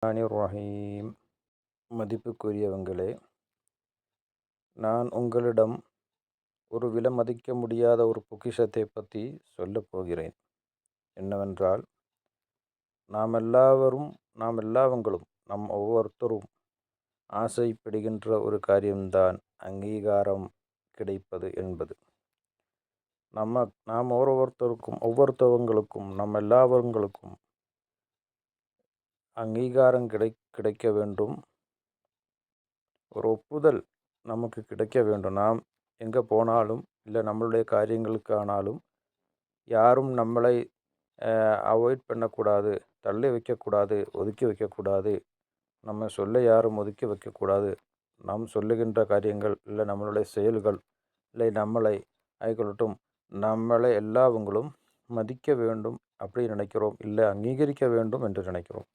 ரஹ்மானிர் ரஹீம். மதிப்புக்குரியவங்களே, நான் உங்களிடம் ஒரு விலை மதிக்க முடியாத ஒரு பொக்கிஷத்தை பற்றி சொல்லப் போகிறேன். என்னவென்றால், நாம் எல்லாவங்களும் நம் ஒவ்வொருத்தரும் ஆசைப்படுகின்ற ஒரு காரியம்தான் அங்கீகாரம் கிடைப்பது என்பது. நாம் ஒவ்வொருத்தவங்களுக்கும் நம்ம எல்லாவங்களுக்கும் அங்கீகாரம் கிடைக்க வேண்டும். ஒரு ஒப்புதல் நமக்கு கிடைக்க வேண்டும். நாம் எங்கே போனாலும் இல்லை நம்மளுடைய காரியங்களுக்கானாலும் யாரும் நம்மளை அவாய்ட் பண்ணக்கூடாது, தள்ளி வைக்கக்கூடாது, ஒதுக்கி வைக்கக்கூடாது. நம்ம சொல்ல யாரும் ஒதுக்கி வைக்கக்கூடாது. நாம் சொல்லுகின்ற காரியங்கள் இல்லை நம்மளுடைய செயல்கள் இல்லை நம்மளை ஆய்கொள்ளட்டும், நம்மளை எல்லாவங்களும் மதிக்க வேண்டும் அப்படி நினைக்கிறோம், இல்லை அங்கீகரிக்க வேண்டும் என்று நினைக்கிறோம்.